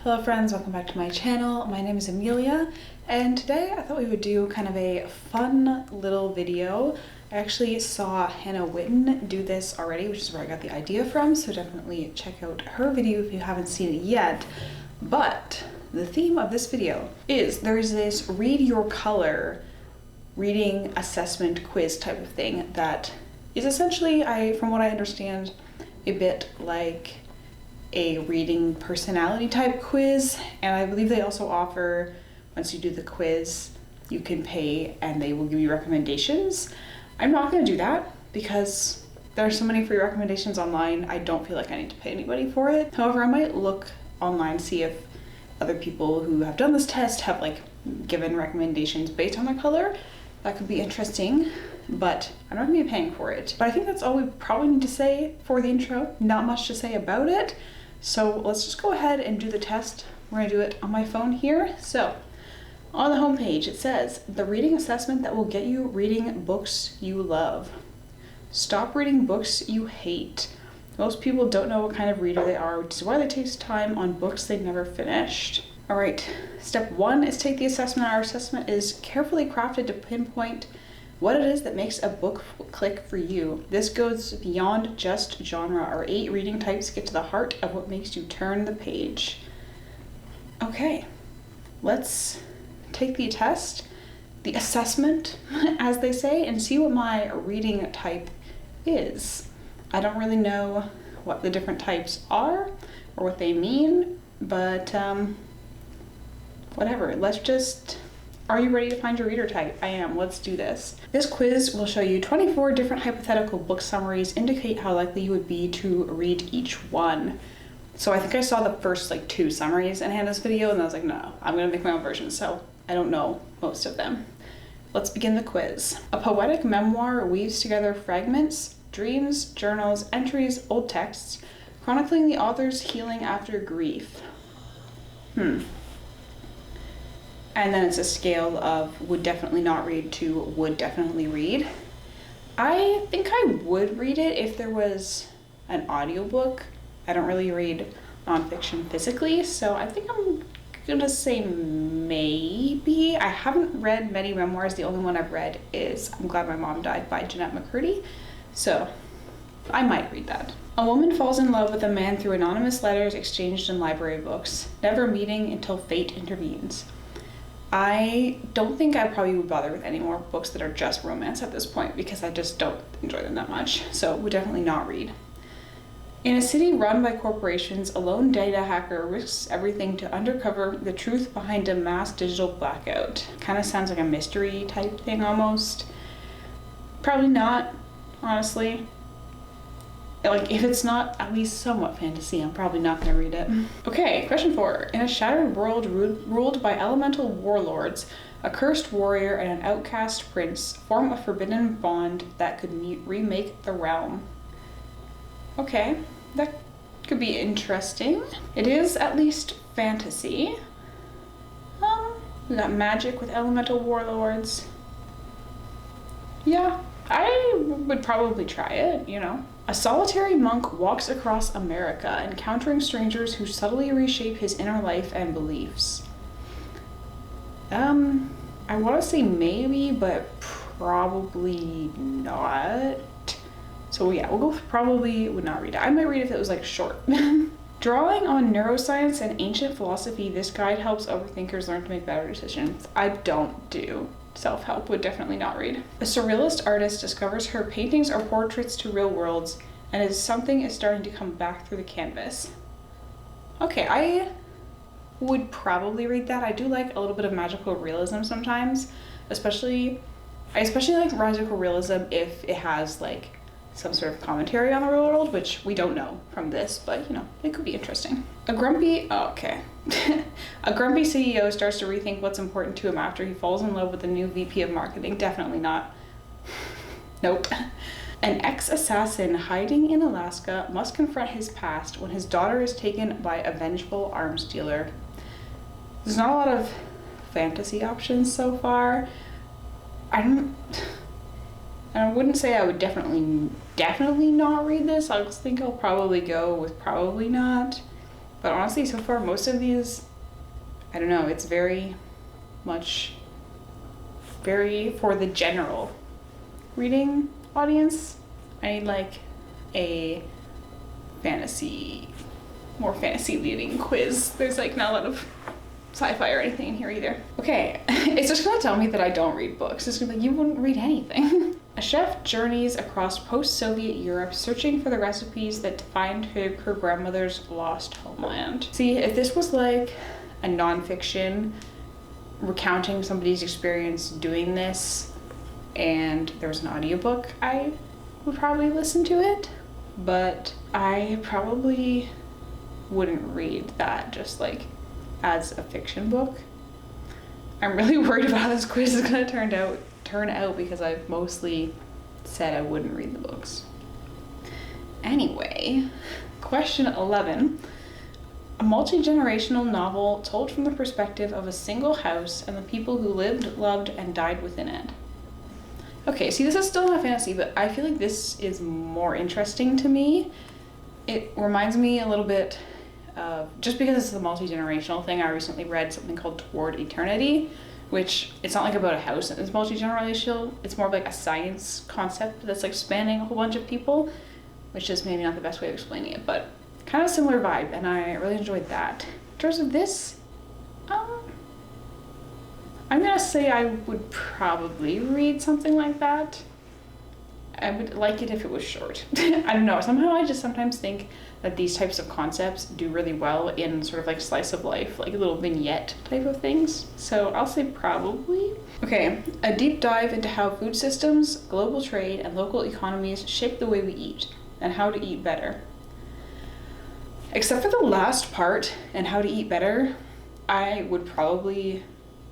Hello friends, welcome back to my channel. My name is Amelia and today I thought we would do kind of a fun little video. I actually saw Hannah Witten do this already, which is where I got the idea from, so definitely check out her video if you haven't seen it yet. But the theme of this video is there's this read your color reading assessment quiz type of thing that is essentially, from what I understand, a bit like a reading personality type quiz, and I believe they also offer, once you do the quiz, you can pay and they will give you recommendations. I'm not going to do that because there are so many free recommendations online. I don't feel like I need to pay anybody for it. However, I might look online, see if other people who have done this test have like given recommendations based on the color. That could be interesting, but I'm not going to be paying for it. But I think that's all we probably need to say for the intro. Not much to say about it. So let's just go ahead and do the test. We're gonna do it on my phone here. So on the home page, it says, the reading assessment that will get you reading books you love. Stop reading books you hate. Most people don't know what kind of reader they are, which is why they take time on books they never finished. All right, step 1 is take the assessment. Our assessment is carefully crafted to pinpoint what it is that makes a book click for you. This goes beyond just genre. Our 8 reading types get to the heart of what makes you turn the page. Okay, let's take the test, the assessment, as they say, and see what my reading type is. I don't really know what the different types are or what they mean, but whatever, are you ready to find your reader type? I am. Let's do this. This quiz will show you 24 different hypothetical book summaries, indicate how likely you would be to read each one. So I think I saw the first 2 summaries in Hannah's video and I was like, no, I'm gonna make my own version, so I don't know most of them. Let's begin the quiz. A poetic memoir weaves together fragments, dreams, journals, entries, old texts, chronicling the author's healing after grief. And then it's a scale of would definitely not read to would definitely read. I think I would read it if there was an audiobook. I don't really read nonfiction physically, so I think I'm gonna say maybe. I haven't read many memoirs. The only one I've read is I'm Glad My Mom Died by Jeanette McCurdy, so I might read that. A woman falls in love with a man through anonymous letters exchanged in library books, never meeting until fate intervenes. I don't think I probably would bother with any more books that are just romance at this point because I just don't enjoy them that much, so would definitely not read. In a city run by corporations, a lone data hacker risks everything to uncover the truth behind a mass digital blackout. Kind of sounds like a mystery type thing almost. Probably not, honestly. If it's not at least somewhat fantasy, I'm probably not gonna read it. Okay, question 4. In a shattered world ruled by elemental warlords, a cursed warrior and an outcast prince form a forbidden bond that could remake the realm. Okay, that could be interesting. It is at least fantasy. We got magic with elemental warlords. Yeah, I would probably try it, you know. A solitary monk walks across America, encountering strangers who subtly reshape his inner life and beliefs. I want to say maybe, but probably not. So yeah, we'll go for probably would not read it. I might read it if it was short. Drawing on neuroscience and ancient philosophy, this guide helps overthinkers learn to make better decisions. I don't do self-help, would definitely not read. A surrealist artist discovers her paintings are portraits to real worlds, and something is starting to come back through the canvas. Okay, I would probably read that. I do like a little bit of magical realism sometimes, I especially like magical realism if it has some sort of commentary on the real world, which we don't know from this, but it could be interesting. A grumpy CEO starts to rethink what's important to him after he falls in love with the new VP of marketing. Definitely not. Nope. An ex-assassin hiding in Alaska must confront his past when his daughter is taken by a vengeful arms dealer. There's not a lot of fantasy options so far. I wouldn't say I would definitely not read this. I think I'll probably go with probably not. But honestly, so far, most of these, I don't know, it's very much very for the general reading audience. I need like a more fantasy leaning quiz. There's like not a lot of sci-fi or anything in here either. Okay, it's just gonna tell me that I don't read books. It's gonna be like, you wouldn't read anything. A chef journeys across post-Soviet Europe searching for the recipes that defined her grandmother's lost homeland. See, if this was like a nonfiction recounting somebody's experience doing this and there was an audiobook, I would probably listen to it, but I probably wouldn't read that just like as a fiction book. I'm really worried about how this quiz is gonna turn out because I've mostly said I wouldn't read the books. Anyway, question 11. A multi-generational novel told from the perspective of a single house and the people who lived, loved, and died within it. Okay, see, this is still not fantasy, but I feel like this is more interesting to me. It reminds me a little bit of, just because it's a multi-generational thing, I recently read something called Toward Eternity, which it's not like about a house and it's multi-generational, it's more of like a science concept that's like spanning a whole bunch of people, which is maybe not the best way of explaining it, but kind of a similar vibe, and I really enjoyed that. In terms of this, I'm gonna say I would probably read something like that. I would like it if it was short. I don't know, somehow I just sometimes think that these types of concepts do really well in sort of like slice of life, like little vignette type of things. So I'll say probably. Okay, a deep dive into how food systems, global trade, and local economies shape the way we eat, and how to eat better. Except for the last part, and how to eat better, I would probably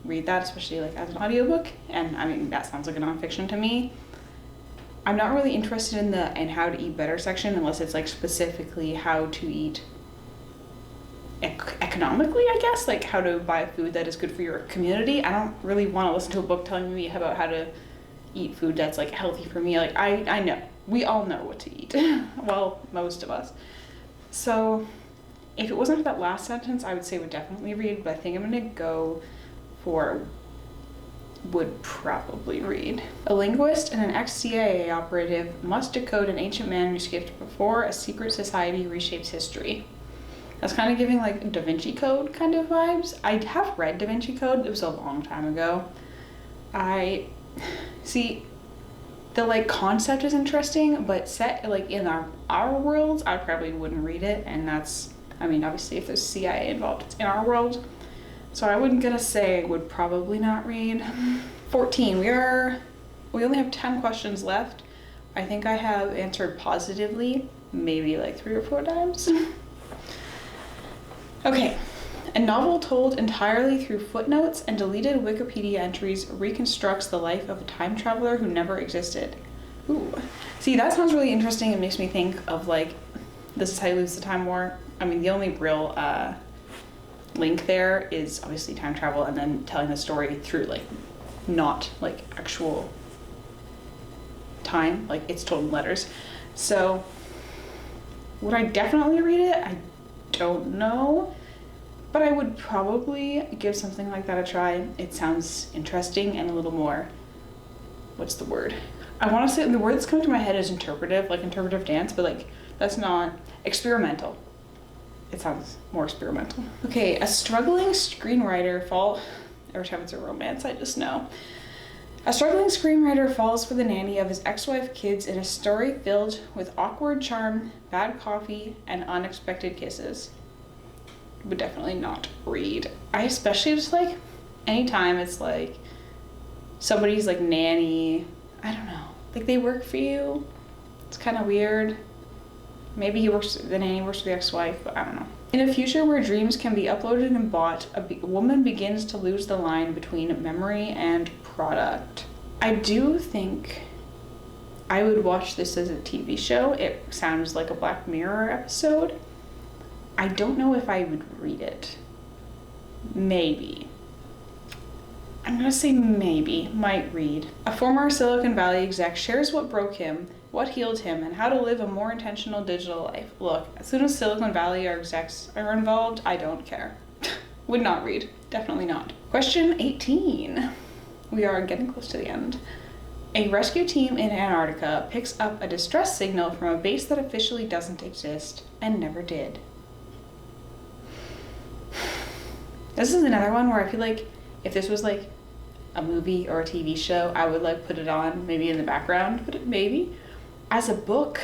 read that, especially like as an audiobook, and I mean, that sounds like a nonfiction to me. I'm not really interested in the and how to eat better section unless it's like specifically how to eat economically, I guess, like how to buy food that is good for your community. I don't really want to listen to a book telling me about how to eat food that's like healthy for me. Like I know, we all know what to eat. Well, most of us. So if it wasn't for that last sentence, I would say would definitely read, but I think I'm gonna go for would probably read. A linguist and an ex-CIA operative must decode an ancient manuscript before a secret society reshapes history. That's kind of giving like Da Vinci Code kind of vibes. I have read Da Vinci Code, it was a long time ago. I see the like concept is interesting, but set like in our worlds, I probably wouldn't read it, and that's, I mean, obviously if there's CIA involved, it's in our world. So I wouldn't gonna say would probably not read. 14, we only have 10 questions left. I think I have answered positively, maybe like 3 or 4 times. Okay, a novel told entirely through footnotes and deleted Wikipedia entries reconstructs the life of a time traveler who never existed. Ooh, see, that sounds really interesting. It makes me think of like, This Is How You Lose the Time War. I mean, the only real link there is obviously time travel and then telling the story through like not like actual time, like it's told in letters. So would I definitely read it? I don't know, but I would probably give something like that a try. It sounds interesting and a little more, what's the word? I want to say the word that's coming to my head is interpretive, like interpretive dance, but like that's not experimental. It sounds more experimental. Okay, a struggling screenwriter every time it's a romance, I just know. A struggling screenwriter falls for the nanny of his ex-wife kids in a story filled with awkward charm, bad coffee, and unexpected kisses. Would definitely not read. I especially just like, anytime it's like somebody's like nanny, I don't know, like they work for you. It's kind of weird. Maybe the nanny works for the ex-wife, but I don't know. In a future where dreams can be uploaded and bought, a woman begins to lose the line between memory and product. I do think I would watch this as a TV show. It sounds like a Black Mirror episode. I don't know if I would read it. Maybe. I'm gonna say maybe, might read. A former Silicon Valley exec shares what broke him what healed him, and how to live a more intentional digital life. Look, as soon as Silicon Valley or execs are involved, I don't care. Would not read. Definitely not. Question 18. We are getting close to the end. A rescue team in Antarctica picks up a distress signal from a base that officially doesn't exist and never did. This is another one where I feel like if this was like a movie or a TV show, I would like put it on maybe in the background, but maybe as a book,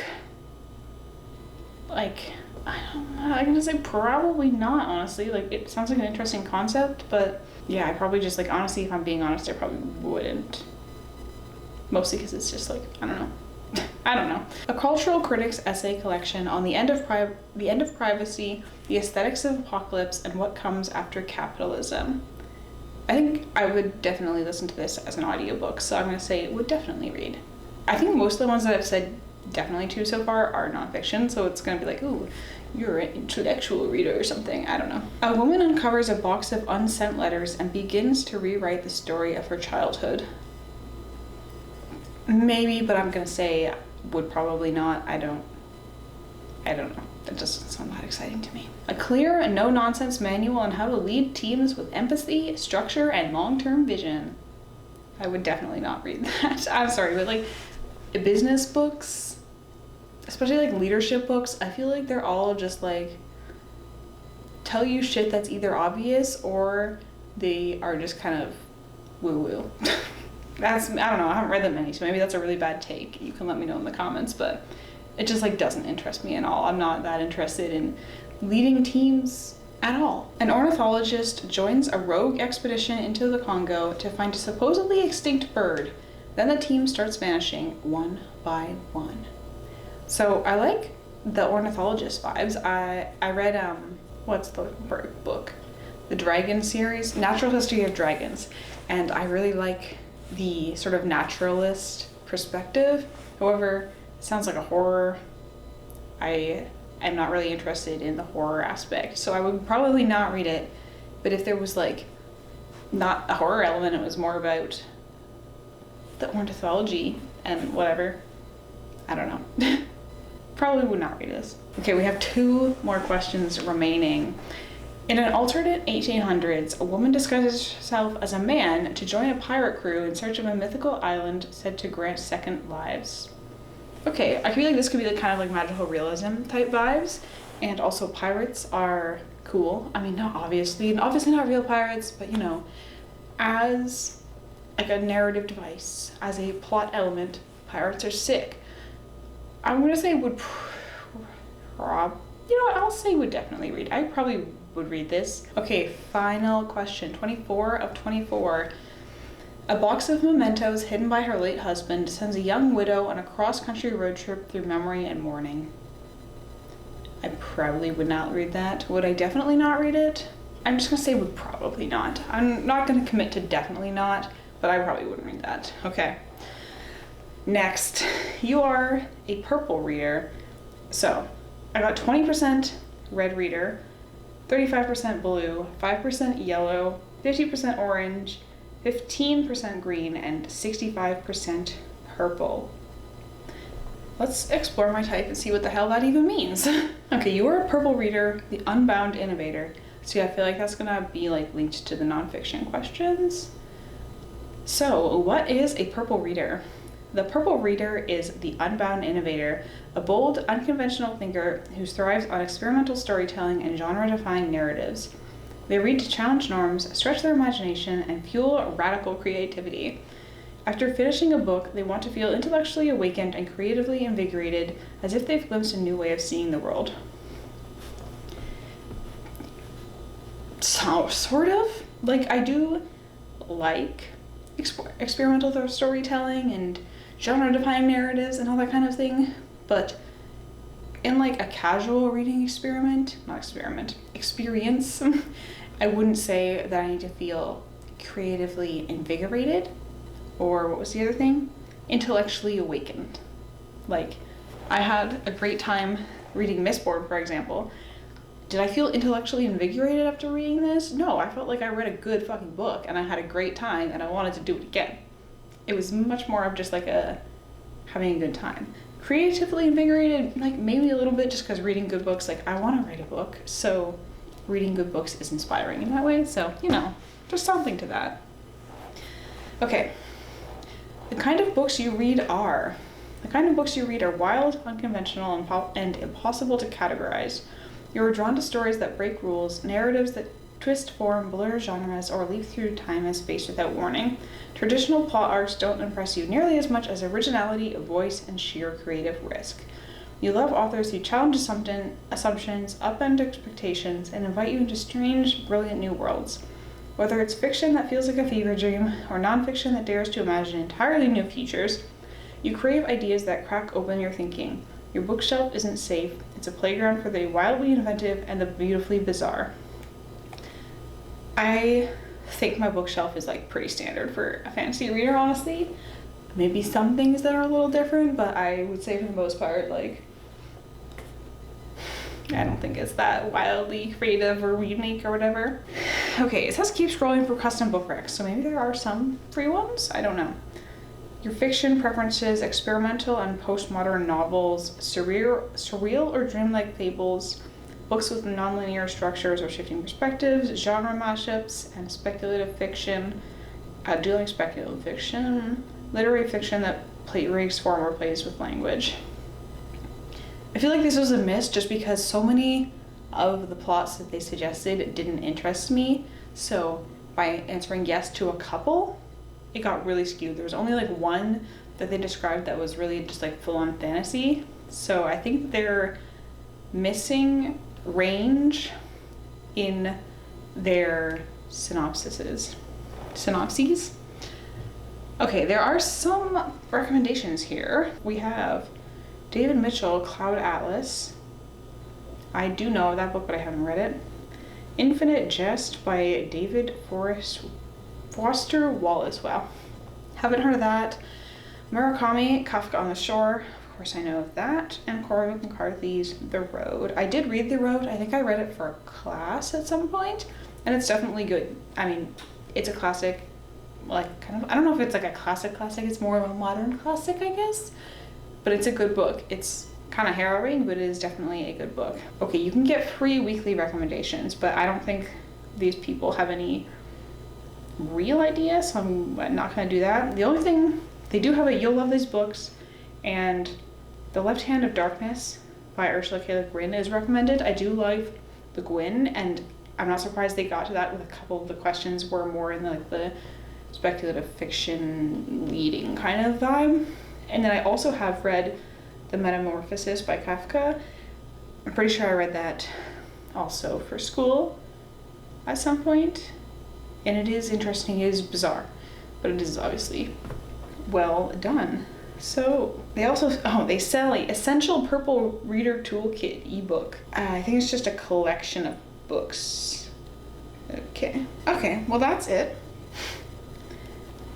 like, I don't know, I'm gonna say probably not, honestly. Like, it sounds like an interesting concept, but yeah, I probably just, like, honestly, if I'm being honest, I probably wouldn't. Mostly because it's just like, I don't know. I don't know. A cultural critic's essay collection on the end of privacy, the aesthetics of apocalypse, and what comes after capitalism. I think I would definitely listen to this as an audiobook, so I'm gonna say would definitely read. I think most of the ones that I've said definitely to so far are nonfiction, so it's gonna be like, ooh, you're an intellectual reader or something, I don't know. A woman uncovers a box of unsent letters and begins to rewrite the story of her childhood. Maybe, but I'm gonna say would probably not. I don't know. That doesn't sound that exciting to me. A clear and no-nonsense manual on how to lead teams with empathy, structure, and long-term vision. I would definitely not read that. I'm sorry, but like business books, especially like leadership books, I feel like they're all just like tell you shit that's either obvious or they are just kind of woo-woo. I don't know, I haven't read that many, so maybe that's a really bad take. You can let me know in the comments, but it just like doesn't interest me at all. I'm not that interested in leading teams at all. An ornithologist joins a rogue expedition into the Congo to find a supposedly extinct bird. Then the team starts vanishing one by one. So I like the ornithologist vibes. I read, what's the book? The Dragon series, Natural History of Dragons. And I really like the sort of naturalist perspective. However, it sounds like a horror. I am not really interested in the horror aspect, so I would probably not read it. But if there was like not a horror element, it was more about the ornithology and whatever, I don't know. Probably would not read this. Okay, we have 2 more questions remaining. In an alternate 1800s, a woman disguises herself as a man to join a pirate crew in search of a mythical island said to grant second lives. Okay, I feel like this could be like kind of like magical realism type vibes, and also pirates are cool. I mean, not obviously not real pirates, but you know, as like a narrative device, as a plot element, pirates are sick. I'm gonna say would you know what, I'll say would definitely read. I probably would read this. Okay, final question, 24 of 24. A box of mementos hidden by her late husband sends a young widow on a cross-country road trip through memory and mourning. I probably would not read that. Would I definitely not read it? I'm just gonna say would probably not. I'm not gonna commit to definitely not, but I probably wouldn't read that. Okay. Next, you are a purple reader. So I got 20% red reader, 35% blue, 5% yellow, 50% orange, 15% green, and 65% purple. Let's explore my type and see what the hell that even means. Okay, you are a purple reader, the unbound innovator. So yeah, I feel like that's gonna be like linked to the nonfiction questions. So what is a purple reader? The purple reader is the unbound innovator, a bold, unconventional thinker who thrives on experimental storytelling and genre-defying narratives. They read to challenge norms, stretch their imagination, and fuel radical creativity. After finishing a book, they want to feel intellectually awakened and creatively invigorated, as if they've glimpsed a new way of seeing the world. So, sort of. Like, I do like experimental storytelling and genre-defying narratives and all that kind of thing, but in like a casual reading experience, I wouldn't say that I need to feel creatively invigorated, or what was the other thing? Intellectually awakened. Like, I had a great time reading Mistborn, for example. Did I feel intellectually invigorated after reading this? No, I felt like I read a good fucking book and I had a great time and I wanted to do it again. It was much more of just like having a good time. creatively invigorated, like maybe a little bit, just because reading good books, like I want to write a book, so reading good books is inspiring in that way. So, you know, just something to that. Okay, the kind of books you read are wild, unconventional, and impossible to categorize. You are drawn to stories that break rules, narratives that twist form, blur genres, or leap through time and space without warning. Traditional plot arcs don't impress you nearly as much as originality, voice, and sheer creative risk. You love authors who challenge assumptions, upend expectations, and invite you into strange, brilliant new worlds. Whether it's fiction that feels like a fever dream, or nonfiction that dares to imagine entirely new futures, you crave ideas that crack open your thinking. Your bookshelf isn't safe. It's a playground for the wildly inventive and the beautifully bizarre. I think my bookshelf is like pretty standard for a fantasy reader, honestly. Maybe some things that are a little different, but I would say for the most part, like, I don't think it's that wildly creative or unique or whatever. Okay, it says keep scrolling for custom book recs, so maybe there are some free ones? I don't know. Your fiction preferences: experimental and postmodern novels, surreal or dreamlike fables, books with nonlinear structures or shifting perspectives, genre mashups, and speculative fiction. Doing speculative fiction, literary fiction that rigs form or plays with language. I feel like this was a miss just because so many of the plots that they suggested didn't interest me. So by answering yes to a couple, it got really skewed. There was only like one that they described that was really just like full-on fantasy. So I think they're missing range in their synopses. Okay, there are some recommendations here. We have David Mitchell, Cloud Atlas. I do know that book, but I haven't read it. Infinite Jest by David Foster Wallace. Wow, haven't heard of that. Murakami, Kafka on the Shore. Of course I know of that. And Cormac McCarthy's The Road. I did read The Road. I think I read it for a class at some point, and it's definitely good. I mean, it's a classic, like kind of, I don't know if it's like a classic, it's more of a modern classic, I guess, but it's a good book. It's kind of harrowing, but it is definitely a good book. Okay, you can get free weekly recommendations, but I don't think these people have any real ideas, so I'm not gonna do that. The only thing, they do have a You'll Love These Books, and The Left Hand of Darkness by Ursula K. Le Guin is recommended. I do like Le Guin, and I'm not surprised they got to that with a couple of the questions were more in the speculative fiction leading kind of vibe. And then I also have read The Metamorphosis by Kafka. I'm pretty sure I read that also for school at some point. And it is interesting, it is bizarre, but it is obviously well done. So they also, they sell a Essential Purple Reader Toolkit ebook. I think it's just a collection of books. Okay, well that's it.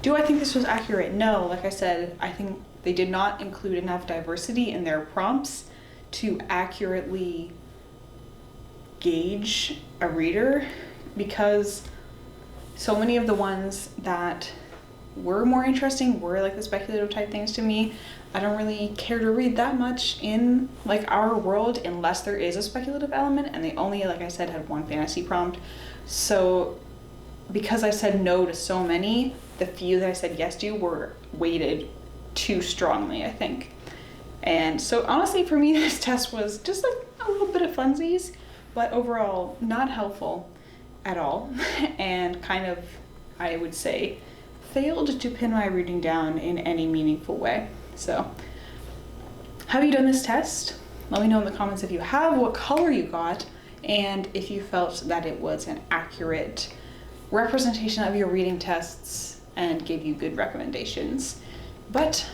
Do I think this was accurate? No, like I said, I think they did not include enough diversity in their prompts to accurately gauge a reader, because so many of the ones that were more interesting were like the speculative type things to me. I don't really care to read that much in like our world unless there is a speculative element, and they only, like I said, had one fantasy prompt. So because I said no to so many, the few that I said yes to were weighted too strongly, I think. And so honestly for me, this test was just like a little bit of funsies, but overall not helpful at all, and kind of, I would say, failed to pin my reading down in any meaningful way. So have you done this test? Let me know in the comments if you have, what color you got, and if you felt that it was an accurate representation of your reading tests and gave you good recommendations. But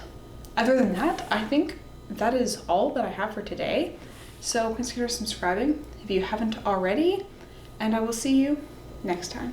other than that, I think that is all that I have for today. So consider subscribing if you haven't already, and I will see you next time.